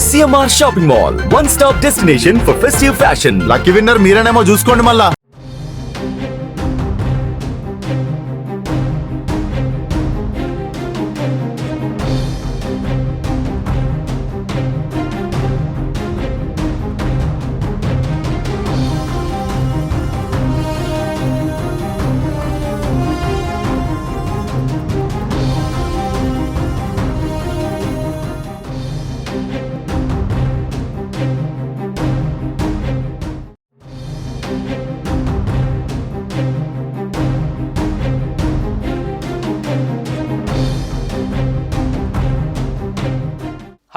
CMR shopping mall, one stop destination for festive fashion. Lucky winner మీరేనేమో చూసుకోండి మళ్ళా.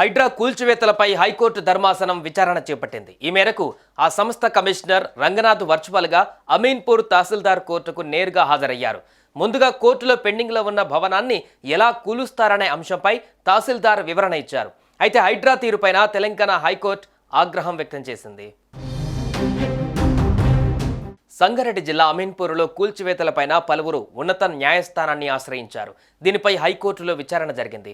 Hydraa కూల్చివేతలపై high court ధర్మాసనం విచారణ చేపట్టింది. ఈ మేరకు ఆ సంస్థ కమిషనర్ రంగనాథ్ వర్చువల్గా అమీన్పూర్ తహసీల్దార్ కోర్టుకు నేరుగా హాజరయ్యారు. ముందుగా కోర్టులో పెండింగ్లో ఉన్న భవనాన్ని ఎలా కూలుస్తారనే అంశంపై తహసీల్దార్ వివరణ ఇచ్చారు. అయితే హైడ్రా తీరుపైన తెలంగాణ హైకోర్టు ఆగ్రహం వ్యక్తం చేసింది. సంగారెడ్డి జిల్లా అమీన్పూర్లో కూల్చివేతలపైన పలువురు ఉన్నత న్యాయస్థానాన్ని ఆశ్రయించారు. దీనిపై హైకోర్టులో విచారణ జరిగింది.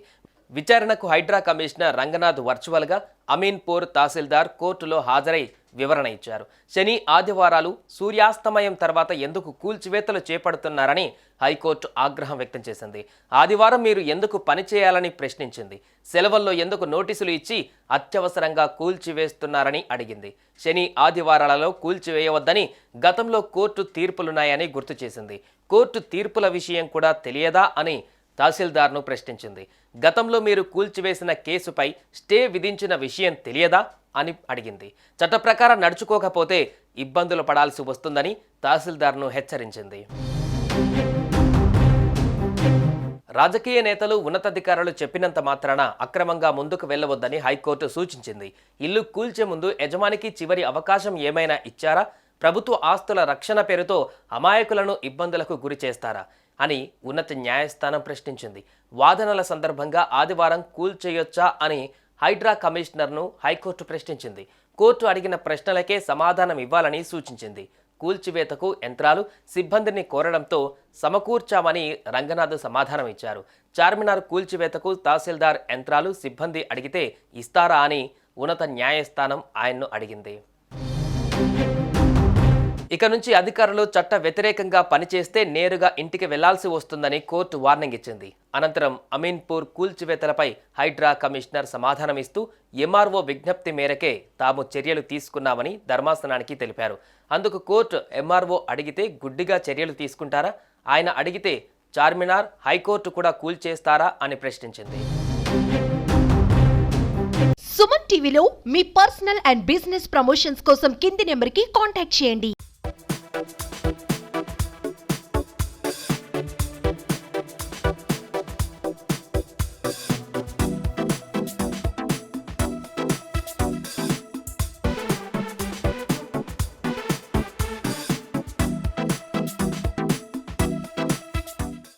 విచారణకు హైడ్రా కమిషనర్ రంగనాథ్ వర్చువల్గా అమీన్పూర్ తహసీల్దార్ కోర్టులో హాజరై వివరణ ఇచ్చారు. శని ఆదివారాలు సూర్యాస్తమయం తర్వాత ఎందుకు కూల్చివేతలు చేపడుతున్నారని హైకోర్టు ఆగ్రహం వ్యక్తం చేసింది. ఆదివారం మీరు ఎందుకు పనిచేయాలని ప్రశ్నించింది. సెలవుల్లో ఎందుకు నోటీసులు ఇచ్చి అత్యవసరంగా కూల్చివేస్తున్నారని అడిగింది. శని ఆదివారాలలో కూల్చివేయవద్దని గతంలో కోర్టు తీర్పులున్నాయని గుర్తు చేసింది. కోర్టు తీర్పుల విషయం కూడా తెలియదా అని తహసీల్దార్ను ప్రశ్నించింది. గతంలో మీరు కూల్చివేసిన కేసుపై స్టే విధించిన విషయం తెలియదా అని అడిగింది. చట్ట ప్రకారం నడుచుకోకపోతే ఇబ్బందులు పడాల్సి వస్తుందని తహసీల్దార్ను హెచ్చరించింది. రాజకీయ నేతలు ఉన్నతాధికారులు చెప్పినంత మాత్రాన అక్రమంగా ముందుకు వెళ్లవద్దని హైకోర్టు సూచించింది. ఇల్లు కూల్చే ముందు యజమానికి చివరి అవకాశం ఏమైనా ఇచ్చారా? ప్రభుత్వ ఆస్తుల రక్షణ పేరుతో అమాయకులను ఇబ్బందులకు గురి చేస్తారా అని ఉన్నత న్యాయస్థానం ప్రశ్నించింది. వాదనల సందర్భంగా ఆదివారం కూల్చేయొచ్చా అని హైడ్రా కమిషనర్ను హైకోర్టు ప్రశ్నించింది. కోర్టు అడిగిన ప్రశ్నలకే సమాధానం ఇవ్వాలని సూచించింది. కూల్చివేతకు యంత్రాలు, సిబ్బందిని కోరడంతో సమకూర్చామని రంగనాథ్ సమాధానం ఇచ్చారు. చార్మినార్ కూల్చివేతకు తహసీల్దార్ యంత్రాలు, సిబ్బంది అడిగితే ఇస్తారా అని ఉన్నత న్యాయస్థానం ఆయన్ను అడిగింది. ఇక నుంచి అధికారులు చట్ట వ్యతిరేకంగా పనిచేస్తే నేరుగా ఇంటికి వెళ్లాల్సి వస్తుందని కోర్టు వార్నింగ్ ఇచ్చింది. అనంతరం అమీన్పూర్ కూల్చివేతలపై హైడ్రా కమిషనర్ సమాధానమిస్తూ ఎంఆర్ఓ విజ్ఞప్తి మేరకే తాము చర్యలు తీసుకున్నామని ధర్మాసనానికి తెలిపారు. అందుకు కోర్టు ఎంఆర్ఓ అడిగితే గుడ్డిగా చర్యలు తీసుకుంటారా? ఆయన అడిగితే చార్మినార్, హైకోర్టు కూడా కూల్చేస్తారా అని ప్రశ్నించింది. సుమన్ టీవీలో మీ పర్సనల్ అండ్ బిజినెస్ ప్రమోషన్స్ కోసం కింది నెంబర్కి కాంటాక్ట్ చేయండి.